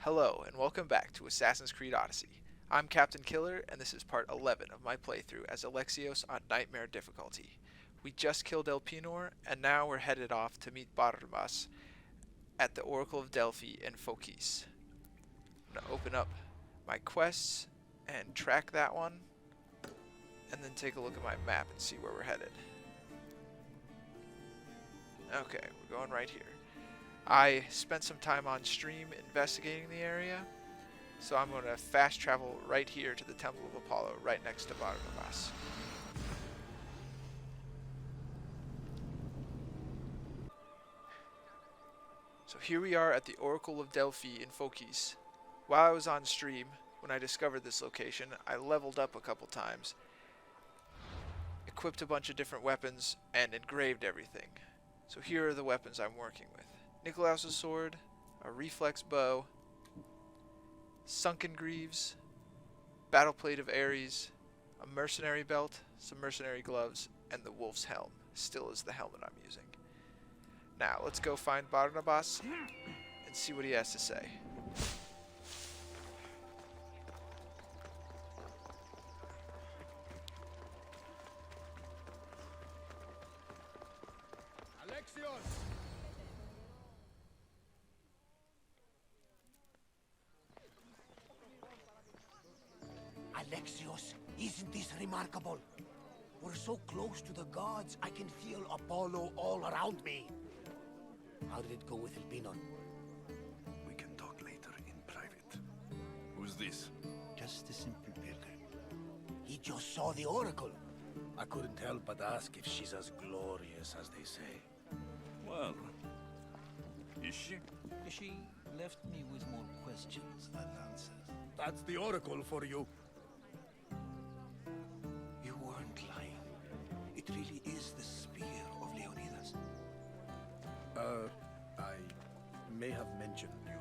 Hello, and welcome back to Assassin's Creed Odyssey. I'm Captain Killer, and this is part 11 of my playthrough as Alexios on Nightmare difficulty. We just killed Elpinor, and now we're headed off to meet Barnabas at the Oracle of Delphi in Phokis. I'm going to open up my quests and track that one, and then take a look at my map and see where we're headed. Okay, we're going right here. I spent some time on stream investigating the area, so I'm going to fast travel right here to the Temple of Apollo, right next to Barnabas. So here we are at the Oracle of Delphi in Phokis. While I was on stream, when I discovered this location, I leveled up a couple times, equipped a bunch of different weapons, and engraved everything. So here are the weapons I'm working with. Nikolaus's sword, a reflex bow, sunken greaves, battle plate of Ares, a mercenary belt, some mercenary gloves, and the wolf's helm. Still is the helmet I'm using. Now, let's go find Barnabas and see what he has to say. Alexios, isn't this remarkable? We're so close to the gods, I can feel Apollo all around me. How did it go with Elpinor? We can talk later in private. Who's this? Just a simple pilgrim. He just saw the oracle. I couldn't help but ask if she's as glorious as they say. Well, is she? She left me with more questions than answers. That's the oracle for you. You weren't lying. It really is the spear of Leonidas. I may have mentioned you.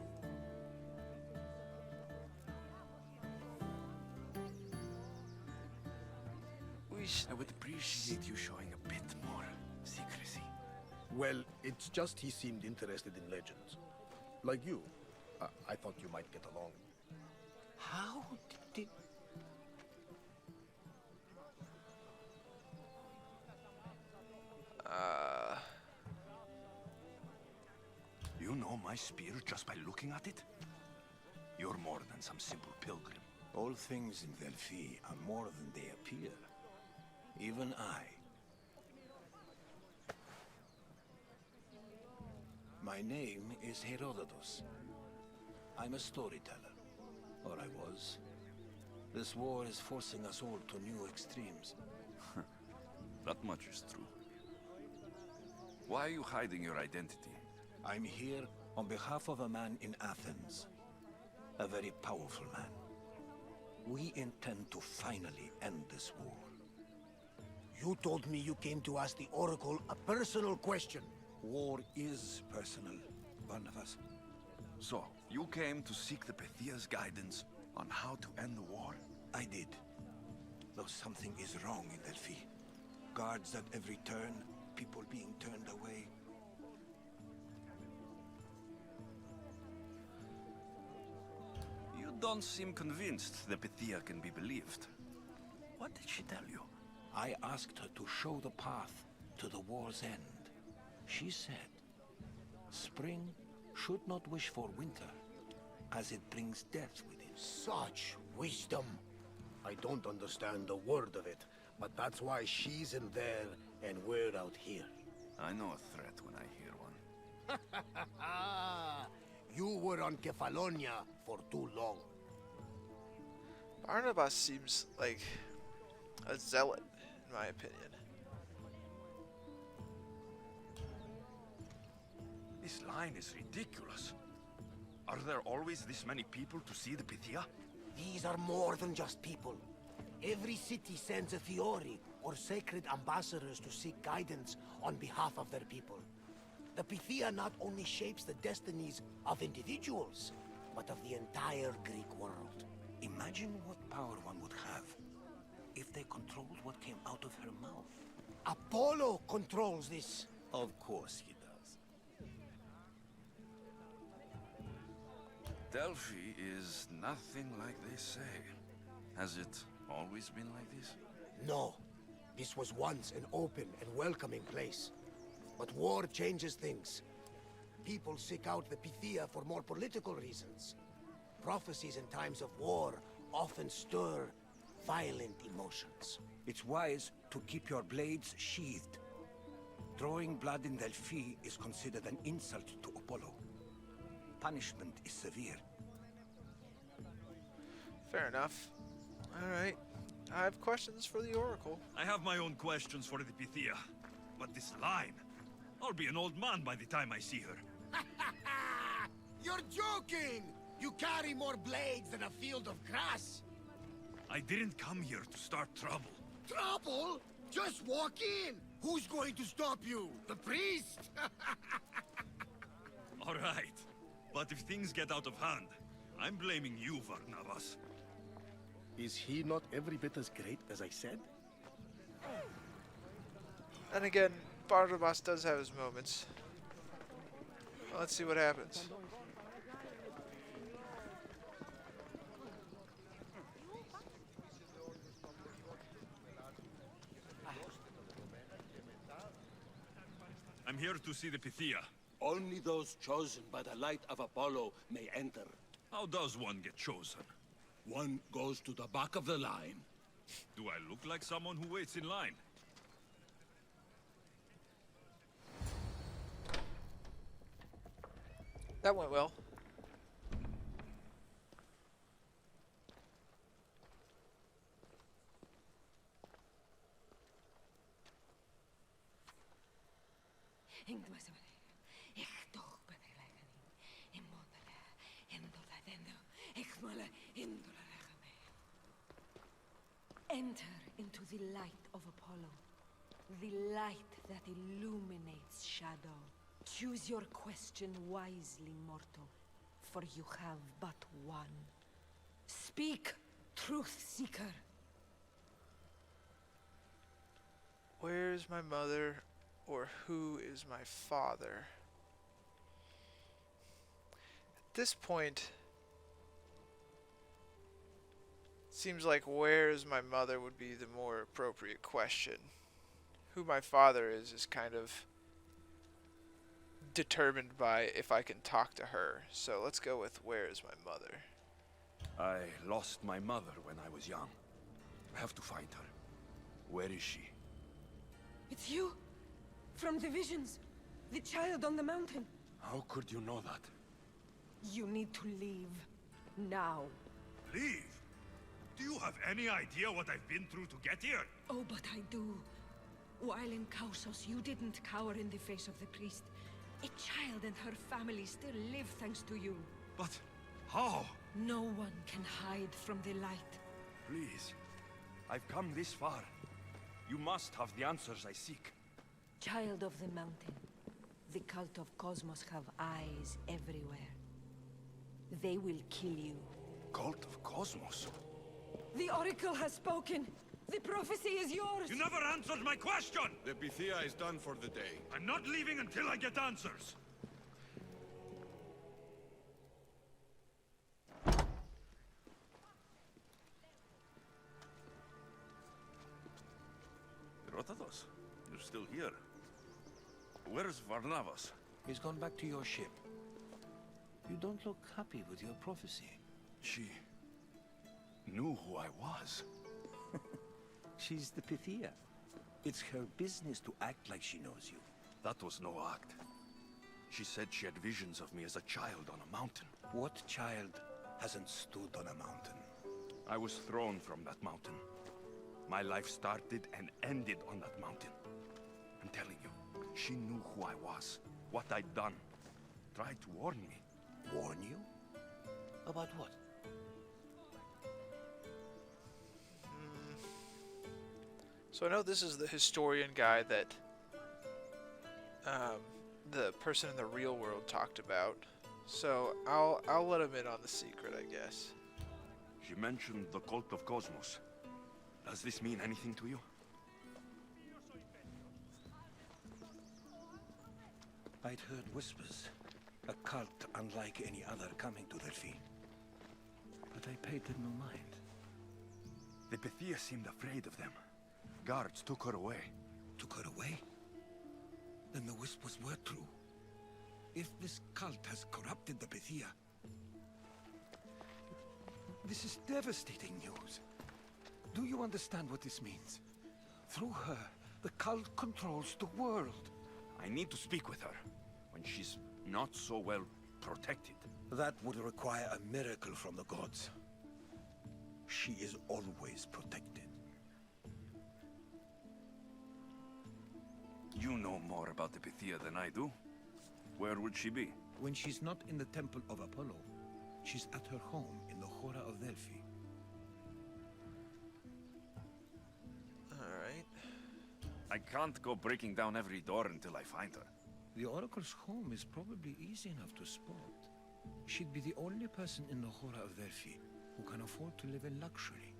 I would appreciate you showing a bit more secrecy. Well, it's just he seemed interested in legends. Like you. I thought you might get along. How did... You know my spear just by looking at it? You're more than some simple pilgrim. All things in Delphi are more than they appear. Even I. My name is Herodotus. I'm a storyteller. Or I was. This war is forcing us all to new extremes. That much is true. Why are you hiding your identity? I'm here on behalf of a man in Athens. A very powerful man. We intend to finally end this war. You told me you came to ask the oracle a personal question. War is personal, Barnabas. So, you came to seek the Pythia's guidance on how to end the war? I did. Though something is wrong in Delphi. Guards at every turn, people being turned away. You don't seem convinced the Pythia can be believed. What did she tell you? I asked her to show the path to the war's end. She said, spring should not wish for winter, as it brings death with it. Such wisdom. I don't understand a word of it, but that's why she's in there and we're out here. I know a threat when I hear one. You were on Kefalonia for too long. Barnabas seems like a zealot, in my opinion. This line is ridiculous. Are there always this many people to see the Pythia? These are more than just people. Every city sends a Fiori or sacred ambassadors to seek guidance on behalf of their people. The Pythia not only shapes the destinies of individuals, but of the entire Greek world. Imagine what power one would have if they controlled what came out of her mouth. Apollo controls this. Of course he does. Delphi is nothing like they say. Has it always been like this? No. This was once an open and welcoming place. But war changes things. People seek out the Pythia for more political reasons. Prophecies in times of war often stir violent emotions. It's wise to keep your blades sheathed. Drawing blood in Delphi is considered an insult to Apollo. Punishment is severe. Fair enough. Alright. I have questions for the Oracle. I have my own questions for the Pythia. But this line... I'll be an old man by the time I see her. You're joking! You carry more blades than a field of grass. I didn't come here to start trouble. Trouble? Just walk in! Who's going to stop you? The priest? All right. But if things get out of hand, I'm blaming you, Varnavas. Is he not every bit as great as I said? And again, Barnabas does have his moments. Well, let's see what happens. I'm here to see the Pythia. Only those chosen by the light of Apollo may enter. How does one get chosen? One goes to the back of the line. Do I look like someone who waits in line? That went well. Enter into the light of Apollo, the light that illuminates shadow. Choose your question wisely, mortal, for you have but one. Speak, truth seeker. Where is my mother, or who is my father? At this point, seems like where is my mother would be the more appropriate question. Who my father is kind of determined by if I can talk to her. So let's go with where is my mother. I lost my mother when I was young. I have to find her. Where is she? It's you, from the visions, the child on the mountain. How could you know that? You need to leave, now. Leave? Do you have any idea what I've been through to get here? Oh, but I do. While in Kausos, you didn't cower in the face of the priest. A child and her family still live thanks to you. But how? No one can hide from the light. Please. I've come this far. You must have the answers I seek. Child of the mountain, the cult of Cosmos have eyes everywhere. They will kill you. Cult of Cosmos? The Oracle has spoken. The prophecy is yours. You never answered my question! The Pythia is done for the day. I'm not leaving until I get answers! Rotados, you're still here. Where's Varnavas? He's gone back to your ship. You don't look happy with your prophecy. She knew who I was. She's the Pythia. It's her business to act like she knows you. That was no act. She said she had visions of me as a child on a mountain. What child hasn't stood on a mountain? I was thrown from that mountain. My life started and ended on that mountain. I'm telling you, she knew who I was, what I'd done. Tried to warn me. Warn you? About what? So I know this is the historian guy that the person in the real world talked about. So I'll let him in on the secret, I guess. She mentioned the cult of Cosmos. Does this mean anything to you? I'd heard whispers. A cult unlike any other coming to Delphi. But I paid them no mind. The Pythia seemed afraid of them. Guards took her away. Took her away? Then the whispers were true. If this cult has corrupted the Pythia... This is devastating news. Do you understand what this means? Through her, the cult controls the world. I need to speak with her, when she's not so well protected. That would require a miracle from the gods. She is always protected. You know more about the Pythia than I do. Where would she be? When she's not in the Temple of Apollo, she's at her home in the Hora of Delphi. Alright. I can't go breaking down every door until I find her. The Oracle's home is probably easy enough to spot. She'd be the only person in the Hora of Delphi who can afford to live in luxury.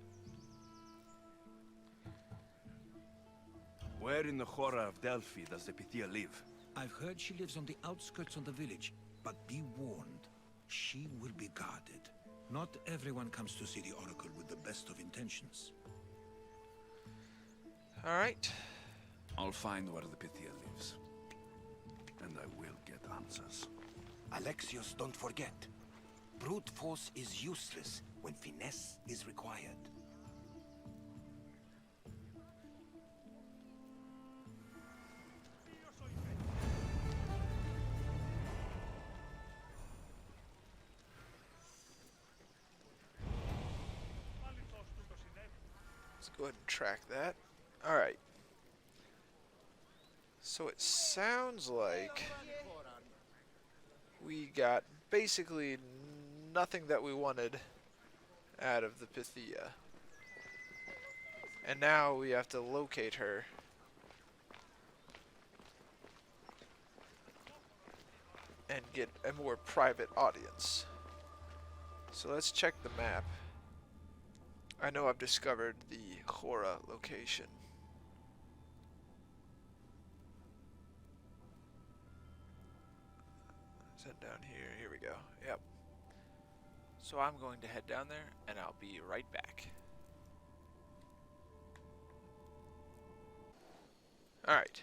Where in the Hora of Delphi does the Pythia live? I've heard she lives on the outskirts of the village, but be warned, she will be guarded. Not everyone comes to see the Oracle with the best of intentions. Alright. I'll find where the Pythia lives. And I will get answers. Alexios, don't forget. Brute force is useless when finesse is required. Let's go ahead and track that. Alright. So it sounds like we got basically nothing that we wanted out of the Pythia. And now we have to locate her. And get a more private audience. So let's check the map. I know I've discovered the Hora location. Is that down here? Here we go. Yep. So I'm going to head down there, and I'll be right back. Alright.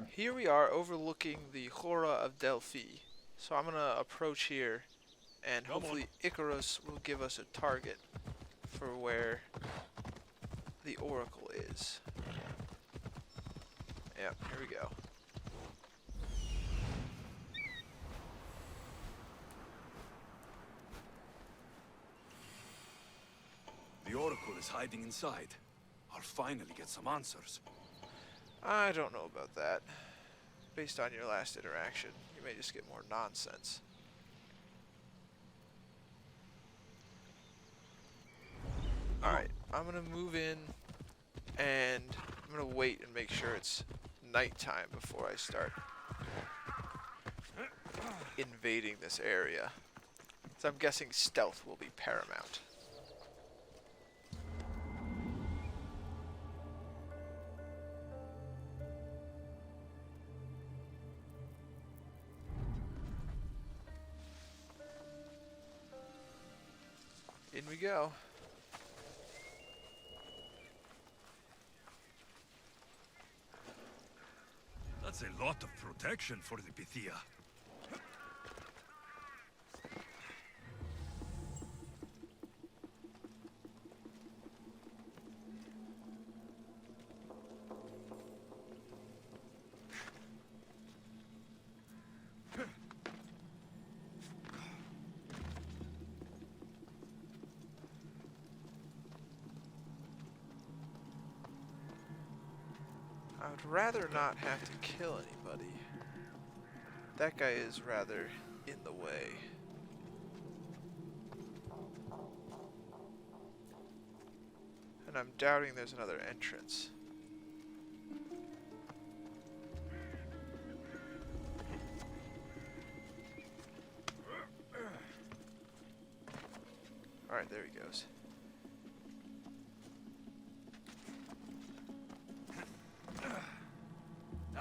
Here we are overlooking the Hora of Delphi. So I'm going to approach here, and hopefully Icarus will give us a target for where the Oracle is. Yep, here we go. The Oracle is hiding inside. I'll finally get some answers. I don't know about that. Based on your last interaction, you may just get more nonsense. Alright, I'm gonna move in, and I'm gonna wait and make sure it's nighttime before I start invading this area. So I'm guessing stealth will be paramount. In we go. That's a lot of protection for the Pythia. I would rather not have to kill anybody. That guy is rather in the way. And I'm doubting there's another entrance. Alright, there he goes.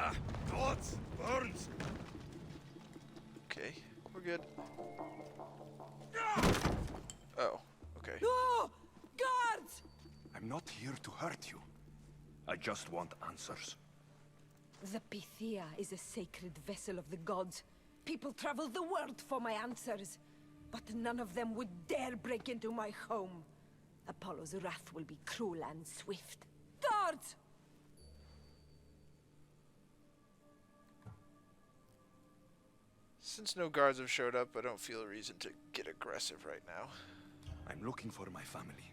Ah, gods! Burns! Okay, we're good. Oh, okay. No! Guards! I'm not here to hurt you. I just want answers. The Pythia is a sacred vessel of the gods. People travel the world for my answers. But none of them would dare break into my home. Apollo's wrath will be cruel and swift. Guards! Since no guards have showed up, I don't feel a reason to get aggressive right now. I'm looking for my family.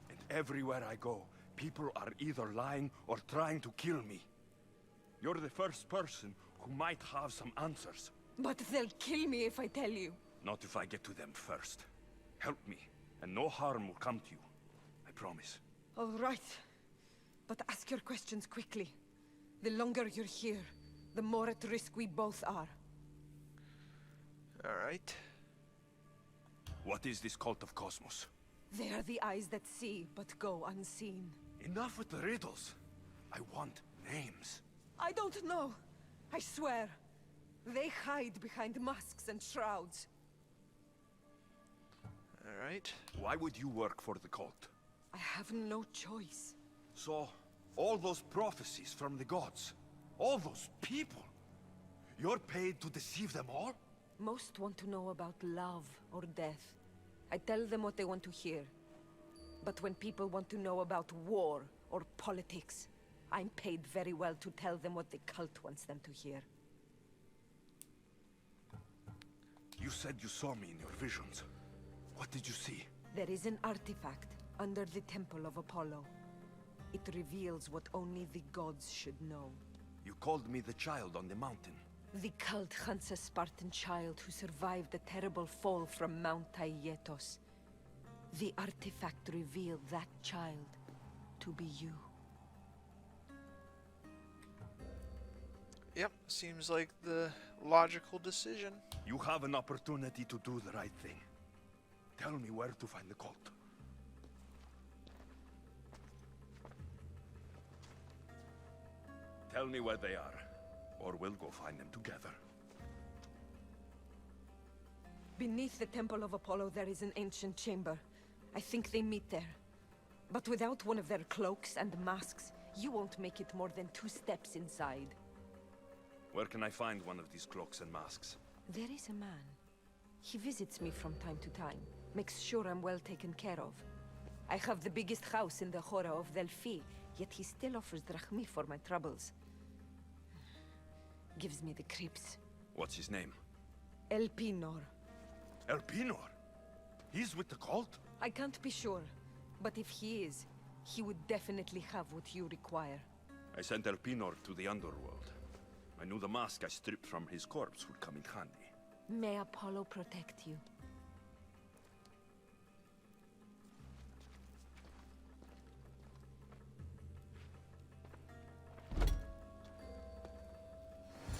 And everywhere I go, people are either lying or trying to kill me. You're the first person who might have some answers. But they'll kill me if I tell you. Not if I get to them first. Help me, and no harm will come to you. I promise. All right. But ask your questions quickly. The longer you're here, the more at risk we both are. Alright. What is this cult of Cosmos? They are the eyes that see, but go unseen. Enough with the riddles. I want names. I don't know. I swear. They hide behind masks and shrouds. Alright. Why would you work for the cult? I have no choice. So, all those prophecies from the gods, all those people, you're paid to deceive them all? Most want to know about love or death. I tell them what they want to hear. But when people want to know about war or politics, I'm paid very well to tell them what the cult wants them to hear. You said you saw me in your visions. What did you see? There is an artifact under the Temple of Apollo. It reveals what only the gods should know. You called me the child on the mountain. The cult hunts a Spartan child who survived the terrible fall from Mount Taygetos. The artifact revealed that child to be you. Yep, seems like the logical decision. You have an opportunity to do the right thing. Tell me where to find the cult. Tell me where they are, or we'll go find them together. Beneath the Temple of Apollo there is an ancient chamber. I think they meet there. But without one of their cloaks and masks, you won't make it more than 2 steps inside. Where can I find one of these cloaks and masks? There is a man. He visits me from time to time, makes sure I'm well taken care of. I have the biggest house in the Hora of Delphi, yet he still offers drachmi for my troubles. Gives me the creeps. What's his name? Elpinor. Elpinor? He's with the cult? I can't be sure, but if he is, he would definitely have what you require. I sent Elpinor to the underworld. I knew the mask I stripped from his corpse would come in handy. May Apollo protect you.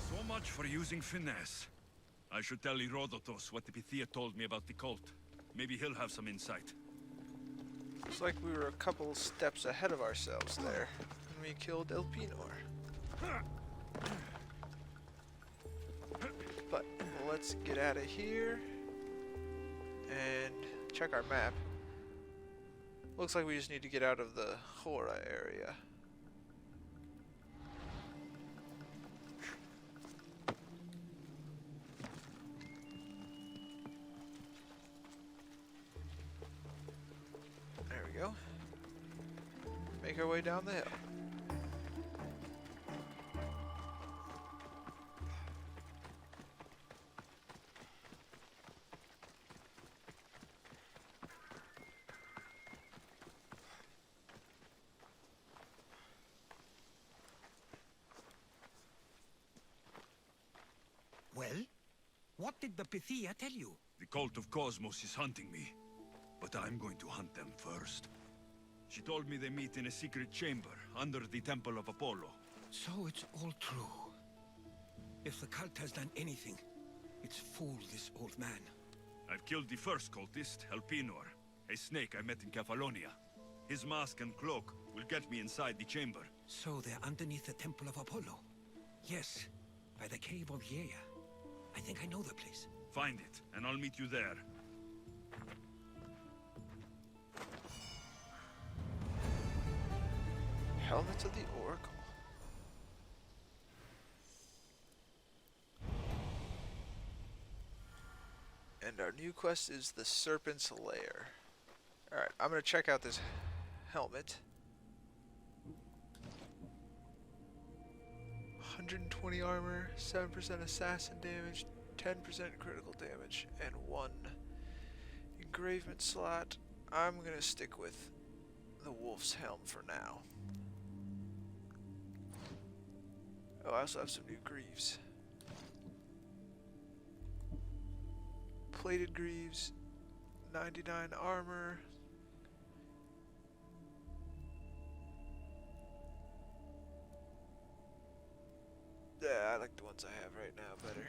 So much for using finesse. I should tell Herodotus what the Pythia told me about the cult. Maybe he'll have some insight. Looks like we were a couple steps ahead of ourselves there when we killed Elpinor. But let's get out of here and check our map. Looks like we just need to get out of the Hora area. There we go. Make our way down the hill. Well, what did the Pythia tell you? The cult of Cosmos is hunting me, but I'm going to hunt them first. She told me they meet in a secret chamber under the Temple of Apollo. So it's all true. If the cult has done anything, it's fooled this old man. I've killed the first cultist, Elpinor, a snake I met in Cephalonia. His mask and cloak will get me inside the chamber. So they're underneath the Temple of Apollo. Yes, by the cave of Yea. I think I know the place. Find it, and I'll meet you there. Helmet of the Oracle. And our new quest is the Serpent's Lair. Alright, I'm going to check out this helmet. 120 armor, 7% assassin damage, 10% critical damage, and 1 engravement slot. I'm going to stick with the wolf's helm for now. Oh, I also have some new greaves. Plated greaves, 99 armor. Yeah, I like the ones I have right now better.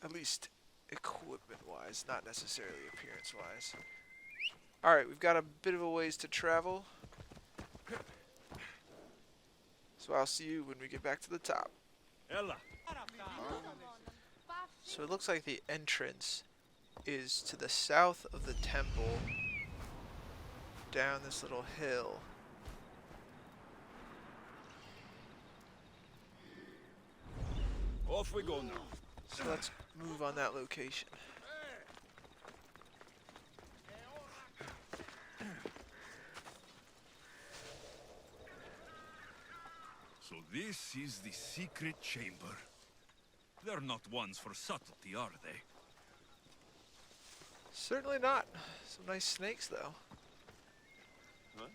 At least equipment-wise, not necessarily appearance-wise. Alright, we've got a bit of a ways to travel. So I'll see you when we get back to the top. Ella! So it looks like the entrance is to the south of the temple, down this little hill. Off we go now. So let's move on that location. So this is the secret chamber. They're not ones for subtlety, are they? Certainly not. Some nice snakes, though. Huh?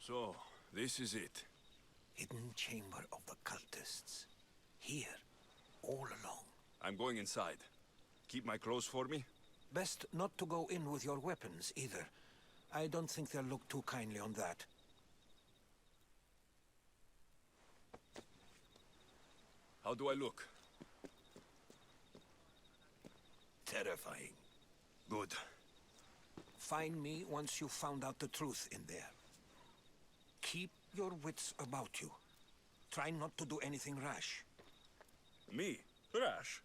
So, this is it. Hidden chamber of the cultists. Here, all along. I'm going inside. Keep my clothes for me? Best not to go in with your weapons, either. I don't think they'll look too kindly on that. How do I look? Terrifying. Good. Find me once you've found out the truth in there. Keep your wits about you. Try not to do anything rash. Me? Rash?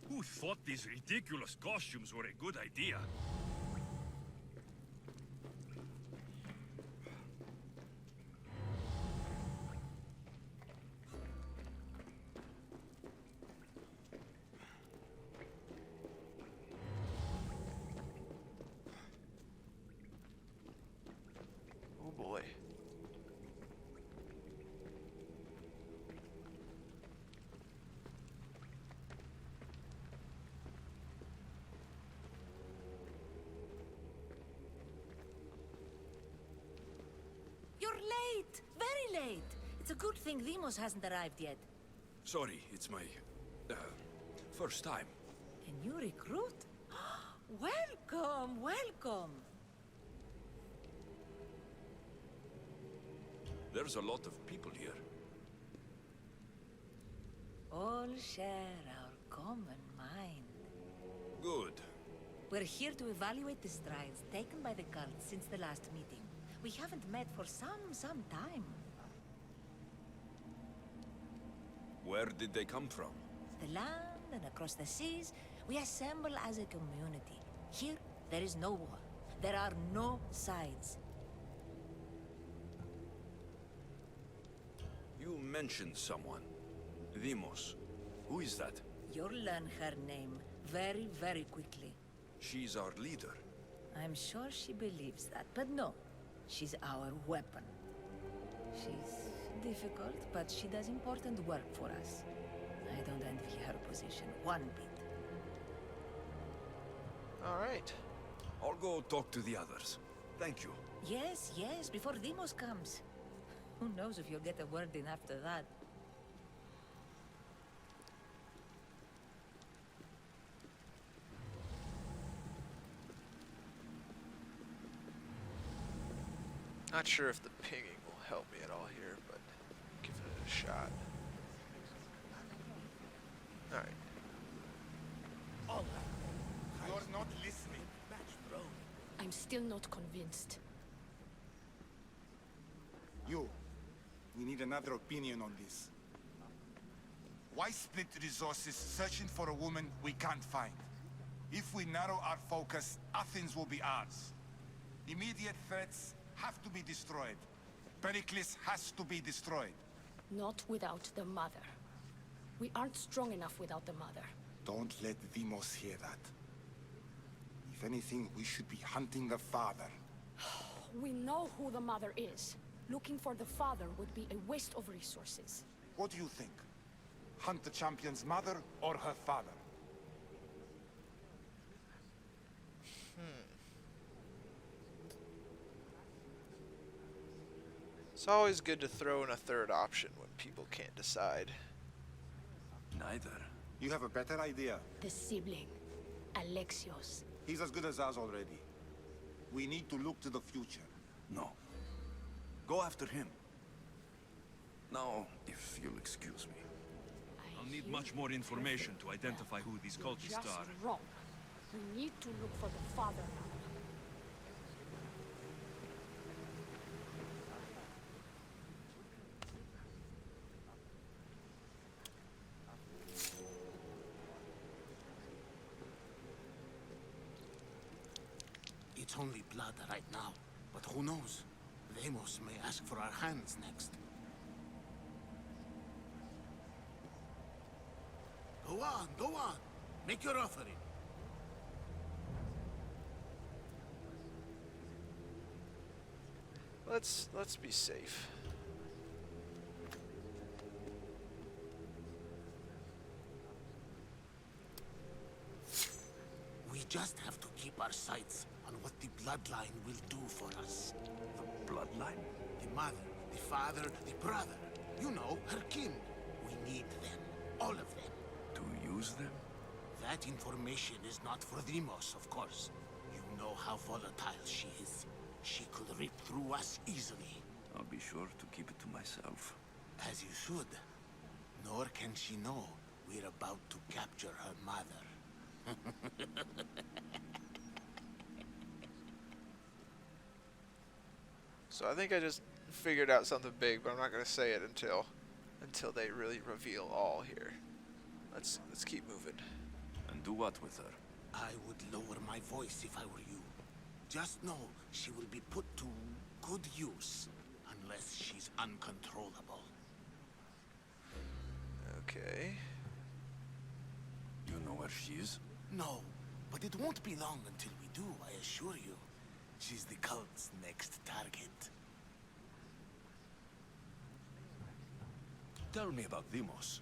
Who thought these ridiculous costumes were a good idea? Oh boy. You're late! Very late! It's a good thing Demos hasn't arrived yet. Sorry, it's my... first time. A new recruit? Welcome, welcome! There's a lot of people here. All share our common mind. Good. We're here to evaluate the strides taken by the cult since the last meeting. We haven't met for some time. Where did they come from? The land and across the seas, we assemble as a community. Here, there is no war. There are no sides. You mentioned someone. Demos. Who is that? You'll learn her name very, very quickly. She's our leader. I'm sure she believes that, but no. She's our weapon. She's difficult, but she does important work for us. I don't envy her position one bit. Alright. I'll go talk to the others. Thank you. Yes, yes, before Demos comes. Who knows if you'll get a word in after that. Not sure if the pinging will help me at all here, but giving it a shot. Alright. You're not listening. I'm still not convinced. You. We need another opinion on this. Why split resources searching for a woman we can't find? If we narrow our focus, Athens will be ours. Immediate threats have to be destroyed. Pericles has to be destroyed. Not without the mother. We aren't strong enough without the mother. Don't let Demos hear that. If anything, we should be hunting the father. We know who the mother is. Looking for the father would be a waste of resources. What do you think? Hunt the champion's mother or her father? It's always good to throw in a third option when people can't decide. Neither. You have a better idea. The sibling, Alexios. He's as good as us already. We need to look to the future. No. Go after him. Now, if you'll excuse me. I'll need much more information to identify who these cultists Just are. wrong. We need to look for the father now. It's only blood right now, but who knows? Demos may ask for our hands next. Go on, go on. Make your offering. Let's be safe. We just have to keep our sights on what the bloodline will do for us. The bloodline? The mother, the father, the brother. You know, her kin. We need them. All of them. To use them? That information is not for Demos, of course. You know how volatile she is. She could rip through us easily. I'll be sure to keep it to myself. As you should. Nor can she know we're about to capture her mother. So I think I just figured out something big, but I'm not gonna say it until they really reveal all here. Let's keep moving. And do what with her? I would lower my voice if I were you. Just know she will be put to good use, unless she's uncontrollable. Okay. You know where she is? No, but it won't be long until we do, I assure you. She's the cult's next target. Tell me about Demos.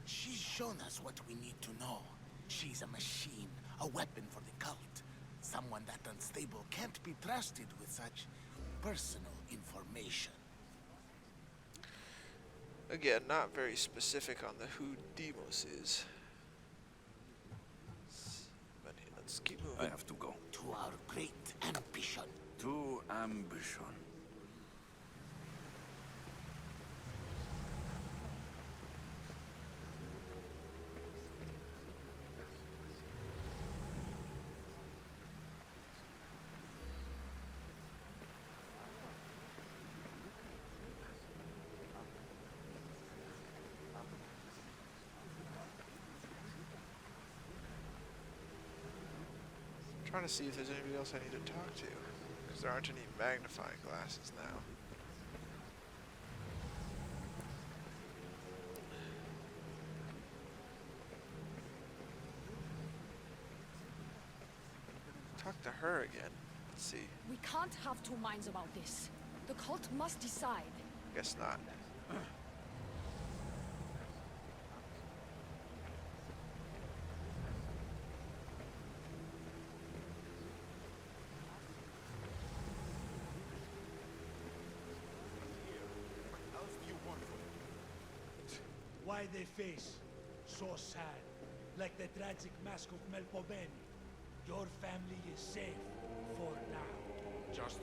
She's shown us what we need to know. She's a machine, a weapon for the cult. Someone that unstable can't be trusted with such personal information. Again, not very specific on the who Demos is. But let's keep moving. I have to go. To our great ambition. To ambition. Trying to see if there's anybody else I need to talk to, because there aren't any magnifying glasses now. Talk to her again. Let's see. We can't have two minds about this. The cult must decide. Guess not. Why they face so sad, like the tragic mask of Melpomene. Your family is safe for now. Just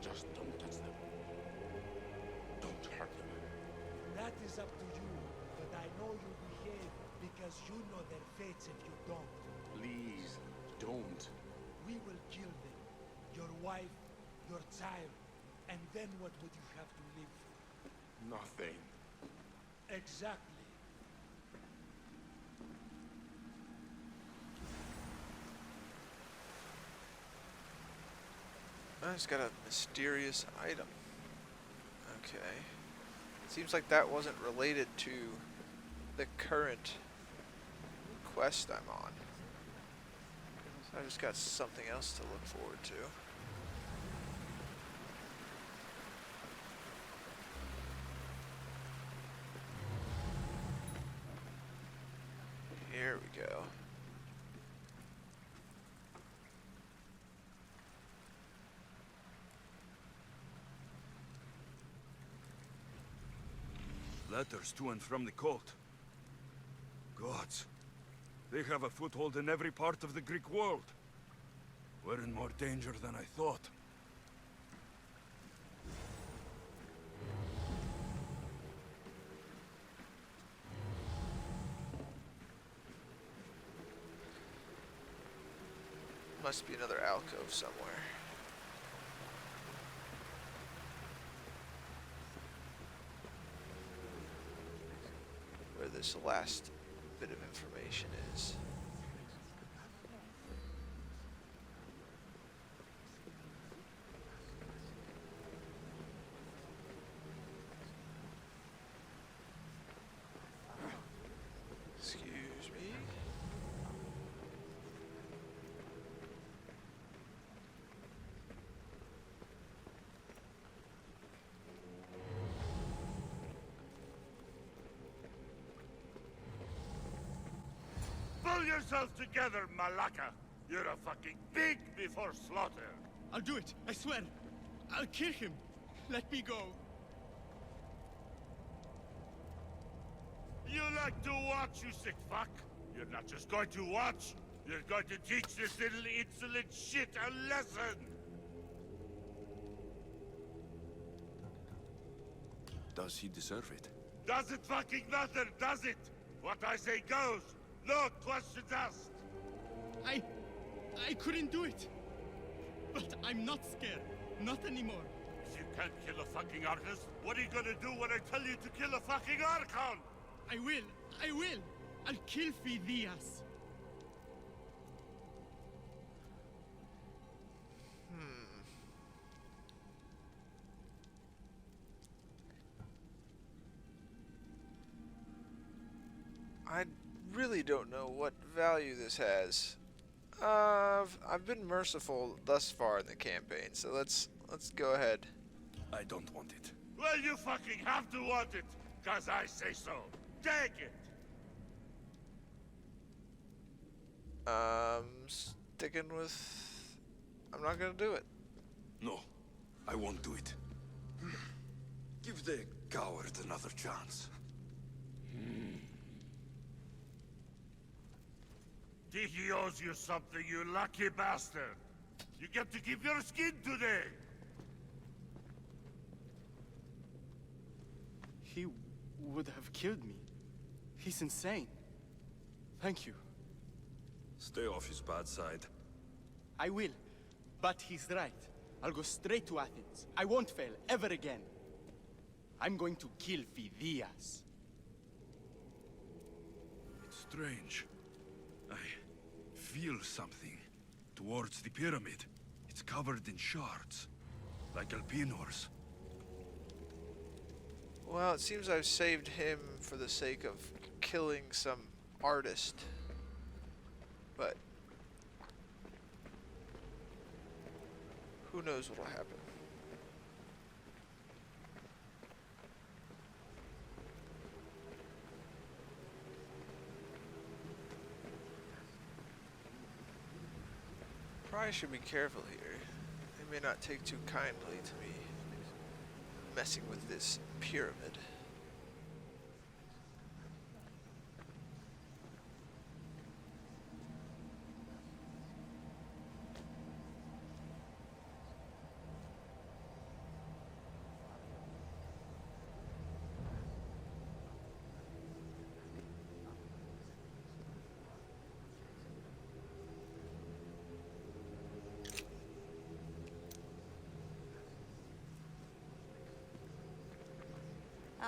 Just don't touch them. Don't hurt them. That is up to you, but I know you behave because you know their fates if you don't. Please, don't. We will kill them. Your wife, your child, and then what would you have to live for? Nothing. Exactly. Oh, it's got a mysterious item. Okay. Seems like that wasn't related to the current quest I'm on. So I just got something else to look forward to. Here we go. Letters to and from the cult. Gods. They have a foothold in every part of the Greek world. We're in more danger than I thought. Must be another alcove somewhere. Where this last bit of information is. Excuse me. Pull yourself together, Malaka! You're a fucking pig before slaughter! I'll do it, I swear! I'll kill him! Let me go! You like to watch, you sick fuck? You're not just going to watch, you're going to teach this little insolent shit a lesson! Does he deserve it? Doesn't fucking matter, does it? What I say goes! No questions asked! I couldn't do it! But I'm not scared. Not anymore. If you can't kill a fucking artist, what are you gonna do when I tell you to kill a fucking Archon? I will! I will! I'll kill Phidias! I really don't know what value this has. I've been merciful thus far in the campaign, so let's go ahead. I don't want it. Well, you fucking have to want it, 'cause I say so. Take it! Sticking with... I'm not gonna do it. No, I won't do it. Give the coward another chance. He owes you something, you lucky bastard! You get to keep your skin today! He would have killed me. He's insane. Thank you. Stay off his bad side. I will. But he's right. I'll go straight to Athens. I won't fail ever again. I'm going to kill Phidias. It's strange. I feel something towards the pyramid. It's covered in shards, like Alpinors. Well, it seems I've saved him for the sake of killing some artist. But who knows what'll happen. Probably should be careful here. They may not take too kindly to me messing with this pyramid.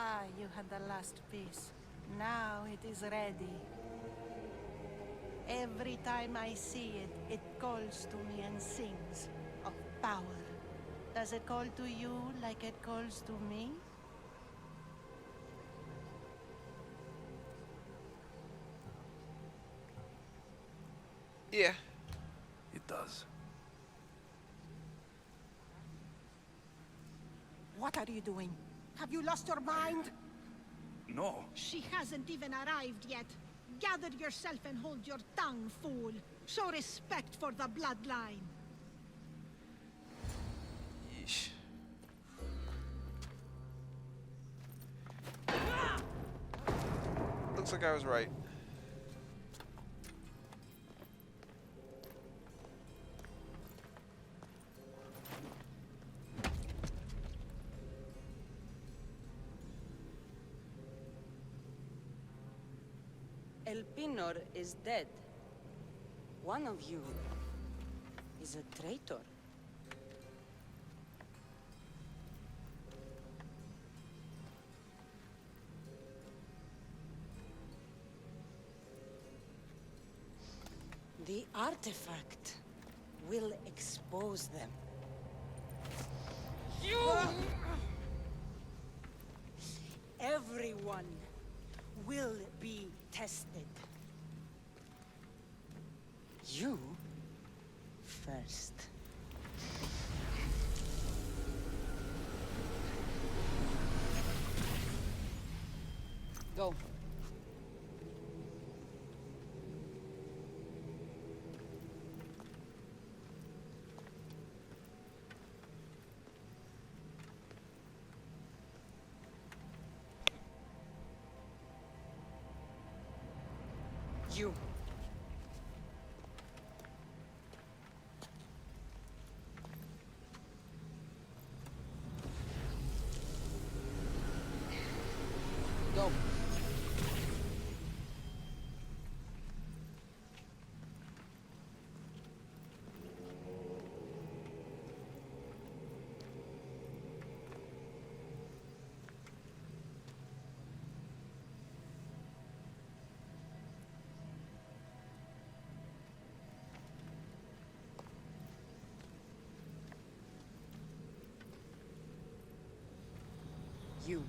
Ah, you had the last piece. Now it is ready. Every time I see it, it calls to me and sings of power. Does it call to you like it calls to me? Yeah. It does. What are you doing? Have you lost your mind? No. She hasn't even arrived yet. Gather yourself and hold your tongue, fool. Show respect for the bloodline. Yeesh. Looks like I was right. El Pinor is dead. One of you is a traitor. The artifact will expose them. You! Everyone will be tested. You first. Go. You. Go. You.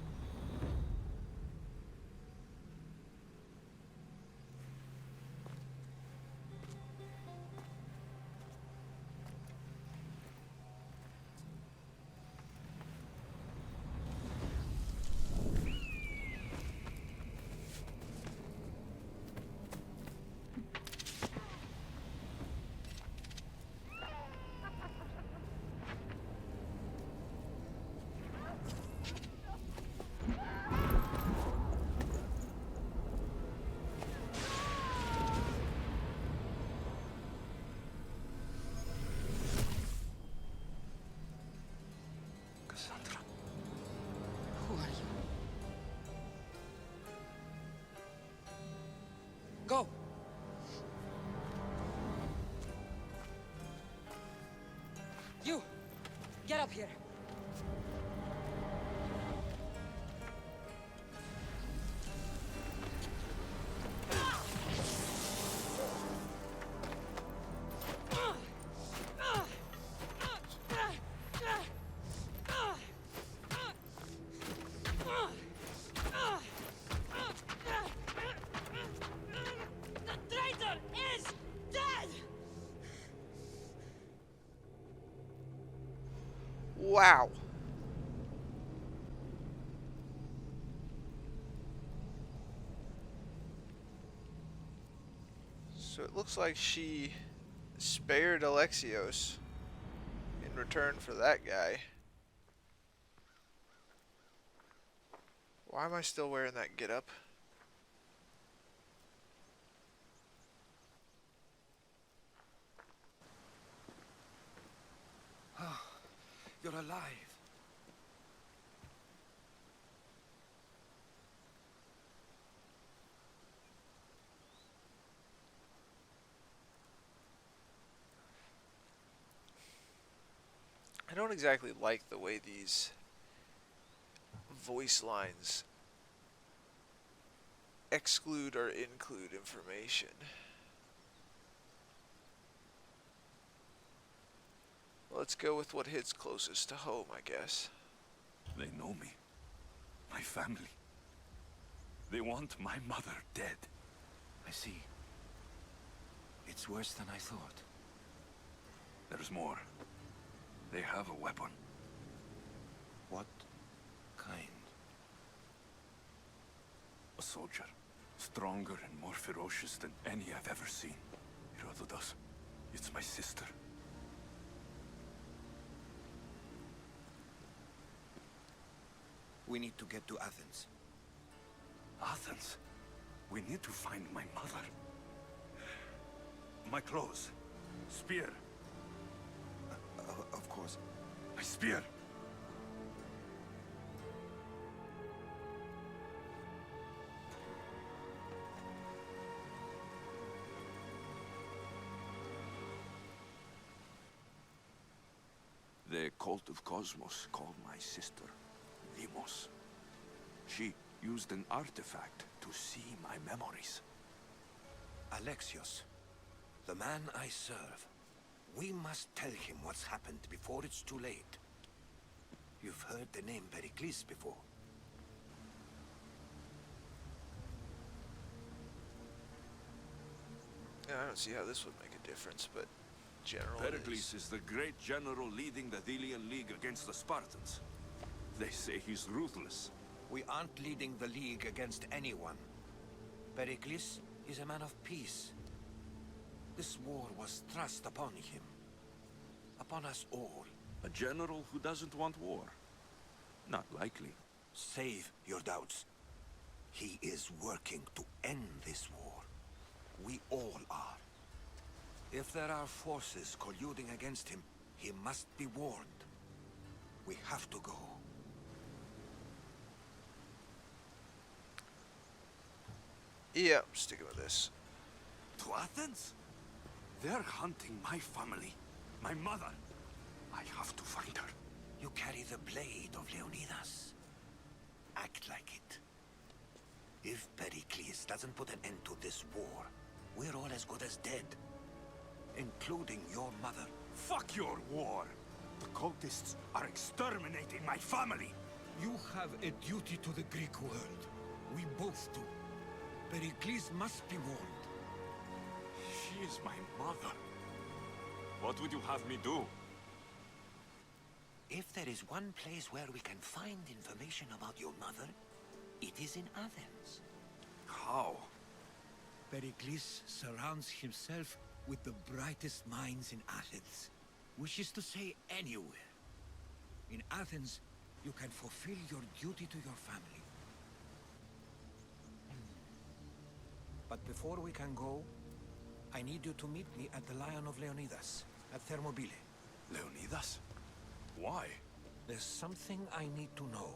Who are you? Go! You! Get up here! The traitor is dead! Wow. So it looks like she spared Alexios in return for that guy. Why am I still wearing that getup? You're alive. I don't exactly like the way these voice lines exclude or include information. Let's go with what hits closest to home, I guess. They know me. My family. They want my mother dead. I see. It's worse than I thought. There's more. They have a weapon. What kind? A soldier. Stronger and more ferocious than any I've ever seen. Herodotus. It's my sister. We need to get to Athens. Athens? We need to find my mother. My clothes. Spear. Of course. My spear. The cult of Cosmos called my sister Limos. She used an artifact to see my memories. Alexios, the man I serve. We must tell him what's happened before it's too late. You've heard the name Pericles before. Yeah, I don't see how this would make a difference, but general Pericles is the great general leading the Delian League against the Spartans. They say he's ruthless. We aren't leading the League against anyone. Pericles is a man of peace. This war was thrust upon him. Upon us all. A general who doesn't want war? Not likely. Save your doubts. He is working to end this war. We all are. If there are forces colluding against him, he must be warned. We have to go. Yeah, I'm sticking with this. To Athens? They're hunting my family. My mother. I have to find her. You carry the blade of Leonidas. Act like it. If Pericles doesn't put an end to this war, we're all as good as dead. Including your mother. Fuck your war! The cultists are exterminating my family! You have a duty to the Greek world. We both do. Pericles must be warned. She is my mother. What would you have me do? If there is one place where we can find information about your mother, it is in Athens. How? Pericles surrounds himself with the brightest minds in Athens. Which is to say, anywhere. In Athens, you can fulfill your duty to your family. But before we can go, I need you to meet me at the Lion of Leonidas, at Thermopylae. Leonidas? Why? There's something I need to know.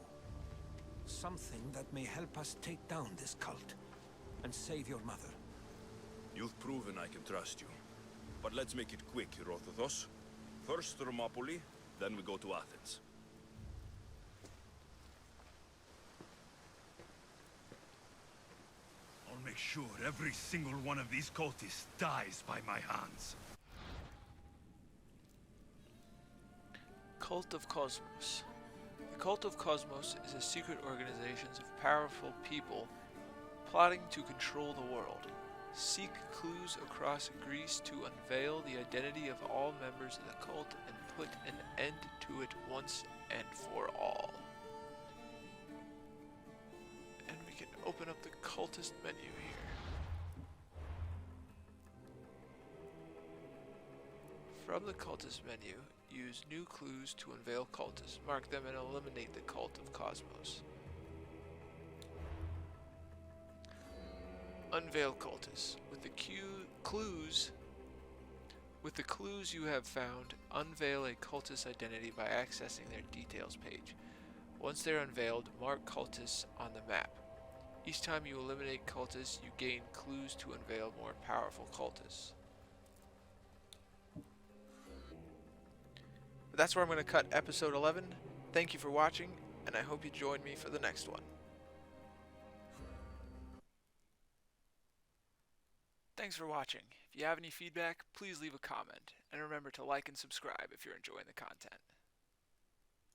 Something that may help us take down this cult and save your mother. You've proven I can trust you. But let's make it quick, Herodotus. First Thermopylae, then we go to Athens. I'll make sure every single one of these cultists dies by my hands. Cult of Cosmos. The Cult of Cosmos is a secret organization of powerful people plotting to control the world. Seek clues across Greece to unveil the identity of all members of the cult and put an end to it once and for all. And we can open up the cultist menu here. From the cultist menu, use new clues to unveil cultists. Mark them and eliminate the Cult of Cosmos. Unveil cultists. With the clues you have found, unveil a cultist's identity by accessing their details page. Once they're unveiled, mark cultists on the map. Each time you eliminate cultists, you gain clues to unveil more powerful cultists. But that's where I'm going to cut episode 11. Thank you for watching. and I hope you join me for the next one. Thanks for watching. If you have any feedback, please leave a comment, and remember to like and subscribe if you're enjoying the content.